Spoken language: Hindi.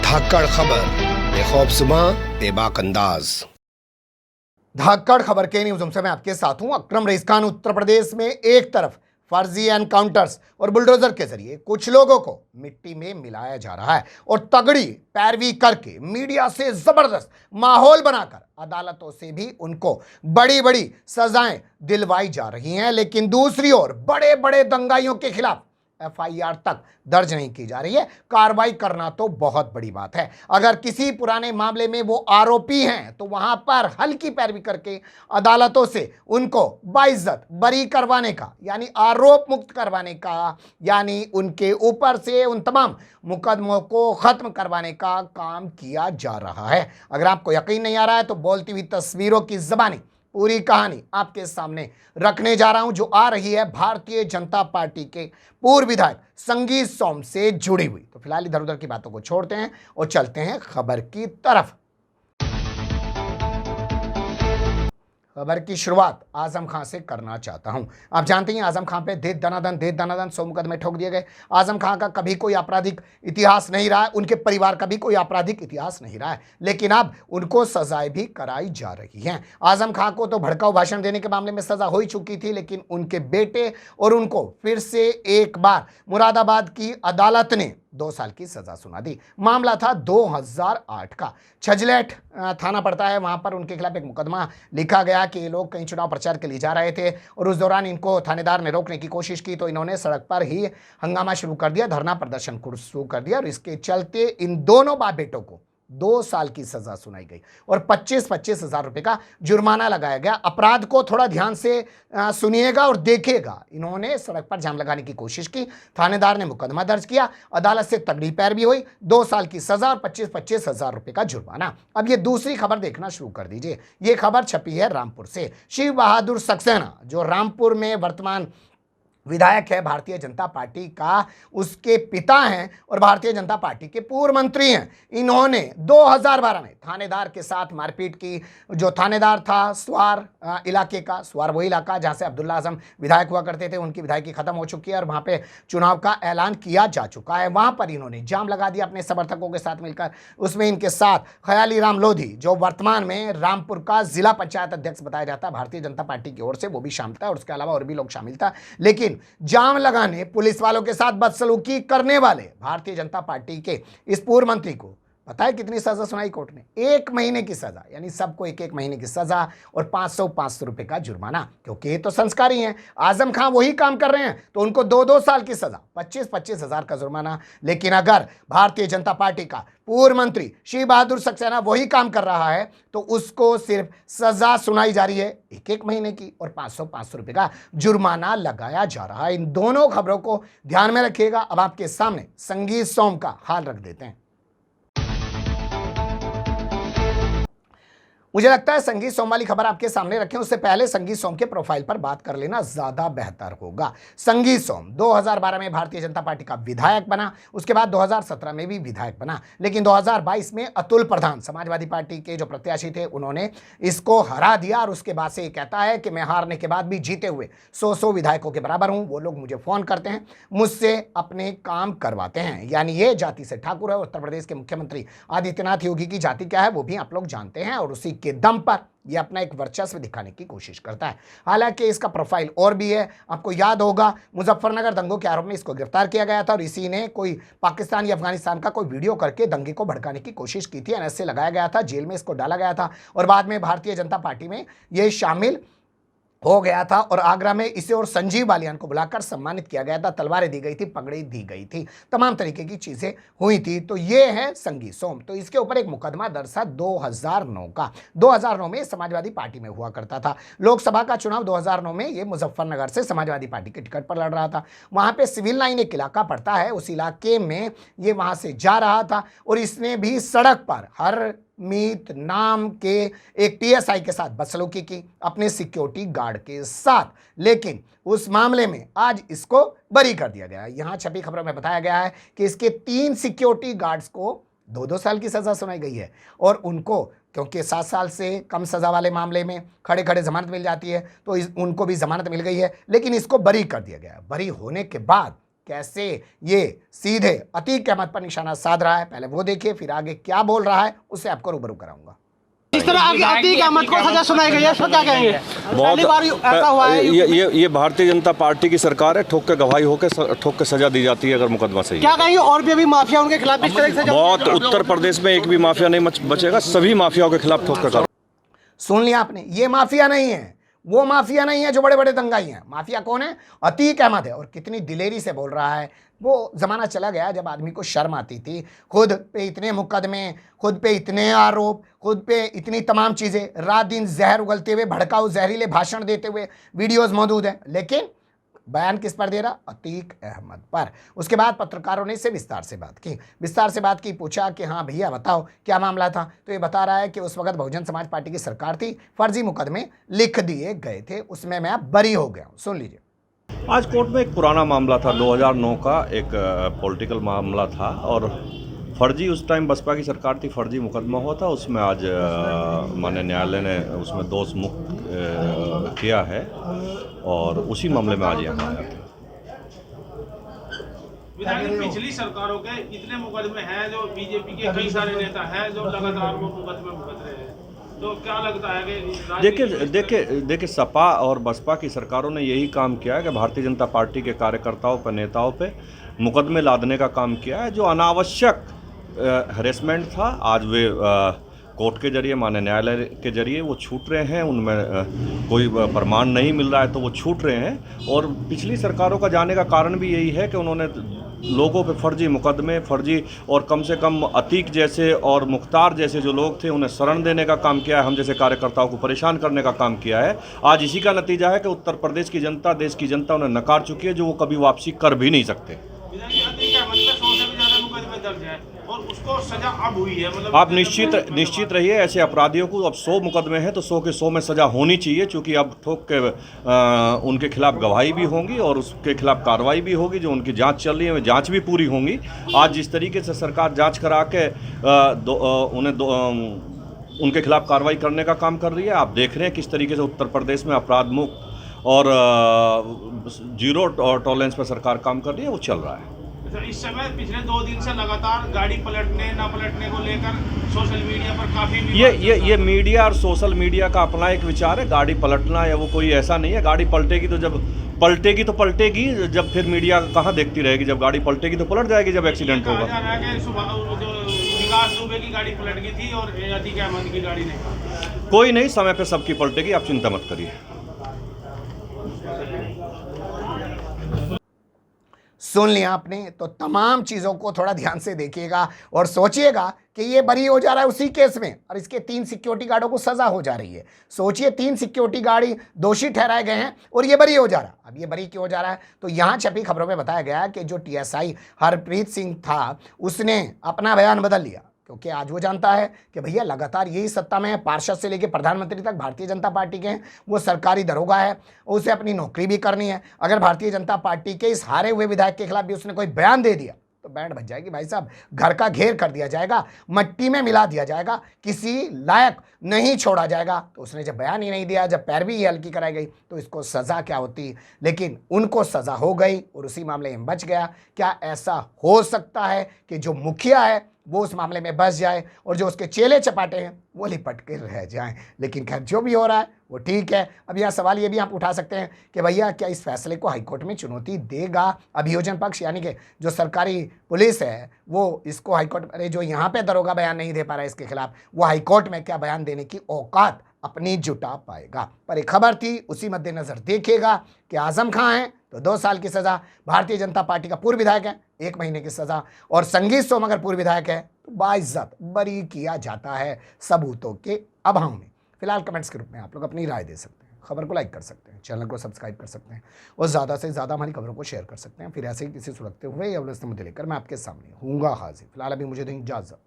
धाकड़ खबर बेखौफजुमा बेबाक अंदाज। धाकड़ खबर के न्यूज़ से मैं आपके साथ हूं अकरम रईस खान। उत्तर प्रदेश में एक तरफ फर्जी एनकाउंटर्स और बुलडोजर के जरिए कुछ लोगों को मिट्टी में मिलाया जा रहा है और तगड़ी पैरवी करके मीडिया से जबरदस्त माहौल बनाकर अदालतों से भी उनको बड़ी बड़ी सजाएं दिलवाई जा रही हैं, लेकिन दूसरी ओर बड़े बड़े दंगाइयों के खिलाफ एफआईआर तक दर्ज नहीं की जा रही है। कार्रवाई करना तो बहुत बड़ी बात है। अगर किसी पुराने मामले में वो आरोपी हैं तो वहां पर हल्की पैरवी करके अदालतों से उनको बाइज्जत बरी करवाने का, यानी आरोप मुक्त करवाने का, यानी उनके ऊपर से उन तमाम मुकदमों को खत्म करवाने का काम किया जा रहा है। अगर आपको यकीन नहीं आ रहा है तो बोलती हुई तस्वीरों की ज़बानी पूरी कहानी आपके सामने रखने जा रहा हूं, जो आ रही है भारतीय जनता पार्टी के पूर्व विधायक संगीत सोम से जुड़ी हुई। तो फिलहाल इधर उधर की बातों को छोड़ते हैं और चलते हैं खबर की तरफ। खबर की शुरुआत आजम खां से करना चाहता हूं। आप जानते हैं आजम खां पे दे दनादन 100 मुकदमे ठोक दिए गए। आजम खां का कभी कोई आपराधिक इतिहास नहीं रहा है, उनके परिवार का भी कोई आपराधिक इतिहास नहीं रहा है, लेकिन अब उनको सजाएं भी कराई जा रही हैं। आजम खां को तो भड़काऊ भाषण देने के मामले में सजा हो ही चुकी थी, लेकिन उनके बेटे और उनको फिर से एक बार मुरादाबाद की अदालत ने 2 साल की सजा सुना दी। मामला था 2008 का। छजलेट थाना पड़ता है, वहां पर उनके खिलाफ एक मुकदमा लिखा गया कि ये लोग कहीं चुनाव प्रचार के लिए जा रहे थे और उस दौरान इनको थानेदार ने रोकने की कोशिश की, तो इन्होंने सड़क पर ही हंगामा शुरू कर दिया, धरना प्रदर्शन शुरू कर दिया और इसके चलते इन दोनों बाप बेटों को 2 साल की सजा सुनाई गई और 25-25 हजार रुपए का जुर्माना लगाया गया। अपराध को थोड़ा ध्यान से सुनिएगा और देखिएगा। इन्होंने सड़क पर जाम लगाने की कोशिश की, थानेदार ने मुकदमा दर्ज किया, अदालत से तगड़ी पैरवी हुई, 2 साल की सजा और 25-25 हजार रुपए का जुर्माना। अब ये दूसरी खबर देखना शुरू कर दीजिए। ये खबर छपी है रामपुर से। शिव बहादुर सक्सेना जो रामपुर में वर्तमान विधायक है भारतीय जनता पार्टी का, उसके पिता हैं और भारतीय जनता पार्टी के पूर्व मंत्री हैं। इन्होंने 2012 में थानेदार के साथ मारपीट की। जो थानेदार था स्वार इलाके का, स्वार वो इलाका जहां से अब्दुल्ला आजम विधायक हुआ करते थे, उनकी विधायकी खत्म हो चुकी है और वहां पे चुनाव का ऐलान किया जा चुका है। वहां पर इन्होंने जाम लगा दिया अपने समर्थकों के साथ मिलकर। उसमें इनके साथ खयाली राम लोधी जो वर्तमान में रामपुर का जिला पंचायत अध्यक्ष बताया जाता है भारतीय जनता पार्टी की ओर से, वो भी शामिल था और उसके अलावा और भी लोग शामिल था। लेकिन जाम लगाने, पुलिस वालों के साथ बदसलूकी करने वाले भारतीय जनता पार्टी के इस पूर्व मंत्री को पता है कितनी सजा सुनाई कोर्ट ने? 1 महीने की सजा, यानी सबको 1-1 महीने की सजा और 500 रुपए का जुर्माना, क्योंकि ये तो संस्कारी हैं। आजम खां वही काम कर रहे हैं तो उनको 2-2 साल की सजा, 25-25 हजार का जुर्माना। लेकिन अगर भारतीय जनता पार्टी का पूर्व मंत्री शिव बहादुर सक्सेना वही काम कर रहा है तो उसको सिर्फ सजा सुनाई जा रही है 1-1 महीने की और 500 रुपए का जुर्माना लगाया जा रहा है। इन दोनों खबरों को ध्यान में रखिएगा। अब आपके सामने संगीत सोम का हाल रख देते हैं। मुझे लगता है संगीत सोम वाली खबर आपके सामने रखें उससे पहले संगीत सोम के प्रोफाइल पर बात कर लेना ज्यादा बेहतर होगा। संगीत सोम 2012 में भारतीय जनता पार्टी का विधायक बना, उसके बाद 2017 में भी विधायक बना, लेकिन 2022 में अतुल प्रधान समाजवादी पार्टी के जो प्रत्याशी थे उन्होंने इसको हरा दिया और उसके बाद से ये कहता है कि मैं हारने के बाद भी जीते हुए 100 विधायकों के बराबर हूं। वो लोग मुझे फोन करते हैं, मुझसे अपने काम करवाते हैं। यानी ये जाति से ठाकुर है। उत्तर प्रदेश के मुख्यमंत्री आदित्यनाथ योगी की जाति क्या है वो भी आप लोग जानते हैं और उसी के दम पर ये अपना एक वर्चस्व दिखाने की कोशिश करता है। हालांकि इसका प्रोफाइल और भी है। आपको याद होगा मुजफ्फरनगर दंगों के आरोप में इसको गिरफ्तार किया गया था और इसी ने कोई पाकिस्तान या अफगानिस्तान का कोई वीडियो करके दंगे को भड़काने की कोशिश की थी। एनएसए लगाया गया था, जेल में इसको डाला गया था और बाद में भारतीय जनता पार्टी में ये शामिल हो गया था और आगरा में इसे और संजीव बालियान को बुलाकर सम्मानित किया गया था। तलवारें दी गई थी, पगड़ी दी गई थी, तमाम तरीके की चीजें हुई थी। तो ये है संगीत सोम। तो इसके ऊपर एक मुकदमा दर्ज था 2009 का। 2009 में समाजवादी पार्टी में हुआ करता था। लोकसभा का चुनाव 2009 में ये मुजफ्फरनगर से समाजवादी पार्टी के टिकट पर लड़ रहा था। वहां पे सिविल लाइन एक इलाका पड़ता है, उस इलाके में ये वहां से जा रहा था और इसने भी सड़क पर हर मीत नाम के एक टीएसआई के साथ बदसलूकी की अपने सिक्योरिटी गार्ड के साथ, लेकिन उस मामले में आज इसको बरी कर दिया गया है। यहां छपी खबरों में बताया गया है कि इसके 3 सिक्योरिटी गार्ड्स को 2-2 साल की सजा सुनाई गई है और उनको, क्योंकि 7 साल से कम सजा वाले मामले में खड़े खड़े जमानत मिल जाती है तो उनको भी जमानत मिल गई है, लेकिन इसको बरी कर दिया गया। बरी होने के बाद कैसे ये सीधे अतीक अहमद पर निशाना साध रहा है, पहले वो देखिए, फिर आगे क्या बोल रहा है उससे आपको रूबरू कराऊंगा। इस तरह अतीक अहमद को सजा सुनाई गई है, इसको क्या कहेंगे? पहली बार ऐसा हुआ है। ये भारतीय जनता पार्टी की सरकार है, ठोक के गवाही होकर ठोक के सजा दी जाती है अगर मुकदमा सही है। क्या कहेंगे और भी अभी माफिया उनके खिलाफ इस तरह से? बहुत, उत्तर प्रदेश में एक भी माफिया नहीं बचेगा, सभी माफियाओं के खिलाफ ठोक के। सुन लिया आपने, ये माफिया नहीं है, वो माफिया नहीं है जो बड़े बड़े दंगाई हैं। माफिया कौन है? अतीक अहमद है। और कितनी दिलेरी से बोल रहा है। वो ज़माना चला गया जब आदमी को शर्म आती थी, खुद पे इतने मुकदमे, खुद पे इतने आरोप, खुद पे इतनी तमाम चीज़ें, रात दिन जहर उगलते हुए, भड़काऊ जहरीले भाषण देते हुए वीडियोस मौजूद हैं, लेकिन बयान किस पर दे रहा? अतीक अहमद पर। उसके बाद पत्रकारों ने इससे विस्तार से बात की, पूछा कि हाँ भैया बताओ क्या मामला था। तो ये बता रहा है कि उस वक्त बहुजन समाज पार्टी की सरकार थी, फर्जी मुकदमे लिख दिए गए थे, उसमें मैं बरी हो गया हूँ। सुन लीजिए। आज कोर्ट में एक पुराना मामला था, 2009 का एक पॉलिटिकल मामला था और फर्जी, उस टाइम बसपा की सरकार थी, फर्जी मुकदमा हुआ था। उसमें आज माननीय न्यायालय ने उसमें दोष मुक्त किया है और उसी मामले में आज यहाँ आया था। विधायक, पिछली सरकारों के इतने मुकदमे हैं, जो बीजेपी के कई सारे नेता हैं जो लगातार वो मुकदमे भुगत रहे हैं, तो क्या लगता है कि देखिए सपा और बसपा की सरकारों ने यही काम किया है कि भारतीय जनता पार्टी के कार्यकर्ताओं पर, नेताओं पे मुकदमे लादने का काम किया है। जो अनावश्यक हैरेसमेंट था, आज वे कोर्ट के जरिए, माननीय न्यायालय के जरिए वो छूट रहे हैं। उनमें कोई प्रमाण नहीं मिल रहा है तो वो छूट रहे हैं। और पिछली सरकारों का जाने का कारण भी यही है कि उन्होंने लोगों पे फर्जी मुकदमे, फर्जी, और कम से कम अतीक जैसे और मुख्तार जैसे जो लोग थे उन्हें शरण देने का काम किया है, हम जैसे कार्यकर्ताओं को परेशान करने का काम किया है। आज इसी का नतीजा है कि उत्तर प्रदेश की जनता, देश की जनता उन्हें नकार चुकी है, जो वो कभी वापसी कर भी नहीं सकते। और उसको सजा अब हुई है, मतलब आप निश्चित रहिए, ऐसे अपराधियों को अब 100 मुकदमे हैं तो 100 के 100 में सजा होनी चाहिए, क्योंकि अब ठोक के उनके खिलाफ गवाही भी होंगी और उसके खिलाफ कार्रवाई भी होगी। जो उनकी जांच चल रही है, जांच भी पूरी होंगी। आज जिस तरीके से सरकार जांच करा के उनके खिलाफ कार्रवाई करने का काम कर रही है, आप देख रहे हैं किस तरीके से उत्तर प्रदेश में अपराध मुक्त और जीरो टॉलरेंस पर सरकार काम कर रही है, वो चल रहा है। इस समय पिछले 2 दिन से लगातार गाड़ी पलटने न पलटने को लेकर सोशल मीडिया पर काफी ये मीडिया और सोशल मीडिया का अपना एक विचार है। गाड़ी पलटना या वो कोई ऐसा नहीं है। गाड़ी पलटेगी तो जब पलटेगी, जब फिर मीडिया कहाँ देखती रहेगी? जब गाड़ी पलटेगी तो पलट जाएगी जब एक्सीडेंट होगा। विकास दुबे की गाड़ी पलट गई थी और अतीक अहमद की गाड़ी नहीं। कोई नहीं, समय पे सबकी पलटेगी, आप चिंता मत करिए। सुन लिया आपने? तो तमाम चीज़ों को थोड़ा ध्यान से देखिएगा और सोचिएगा कि ये बरी हो जा रहा है उसी केस में और इसके 3 सिक्योरिटी गार्डों को सजा हो जा रही है। सोचिए, 3 सिक्योरिटी गार्ड दोषी ठहराए गए हैं और ये बरी हो जा रहा है। अब ये बरी क्यों हो जा रहा है? तो यहाँ छपी खबरों में बताया गया कि जो TSI हरप्रीत सिंह था, उसने अपना बयान बदल लिया, क्योंकि आज वो जानता है कि भैया लगातार यही सत्ता में है, पार्षद से लेकर प्रधानमंत्री तक भारतीय जनता पार्टी के हैं, वो सरकारी दरोगा है, उसे अपनी नौकरी भी करनी है। अगर भारतीय जनता पार्टी के इस हारे हुए विधायक के खिलाफ भी उसने कोई बयान दे दिया तो बैंड बज जाएगी भाई साहब, घर का घेर कर दिया जाएगा, मट्टी में मिला दिया जाएगा, किसी लायक नहीं छोड़ा जाएगा। तो उसने जब बयान ही नहीं दिया, जब पैरवी ही हल्की कराई गई, तो इसको सज़ा क्या होती? लेकिन उनको सज़ा हो गई और उसी मामले में बच गया। क्या ऐसा हो सकता है कि जो मुखिया है वो उस मामले में बच जाए और जो उसके चेले चपाटे हैं वो लिपट के रह जाएं? लेकिन खैर, जो भी हो रहा है वो ठीक है। अब यहाँ सवाल ये भी आप उठा सकते हैं कि भैया क्या इस फैसले को हाईकोर्ट में चुनौती देगा अभियोजन पक्ष, यानी कि जो सरकारी पुलिस है वो इसको हाईकोर्ट, अरे जो यहाँ पे दरोगा बयान नहीं दे पा रहा है इसके खिलाफ, वो हाईकोर्ट में क्या बयान देने की औकात अपनी जुटा पाएगा? पर एक खबर थी, उसी मद्देनजर देखिएगा कि आजम खां हैं तो 2 साल की सज़ा, भारतीय जनता पार्टी का पूर्व विधायक है 1 महीने की सज़ा, और संगीत सोम अगर पूर्व विधायक है तो बाइज्जत बरी किया जाता है सबूतों के अभाव में। फिलहाल कमेंट्स के रूप में आप लोग अपनी राय दे सकते हैं, खबर को लाइक कर सकते हैं, चैनल को सब्सक्राइब कर सकते हैं और ज़्यादा से ज़्यादा हमारी खबरों को शेयर कर सकते हैं। फिर ऐसे ही किसी सुलगते हुए या मुद्दे लेकर मैं आपके सामने हूँगा हाजिर। फिलहाल अभी मुझे दें इजाज़त।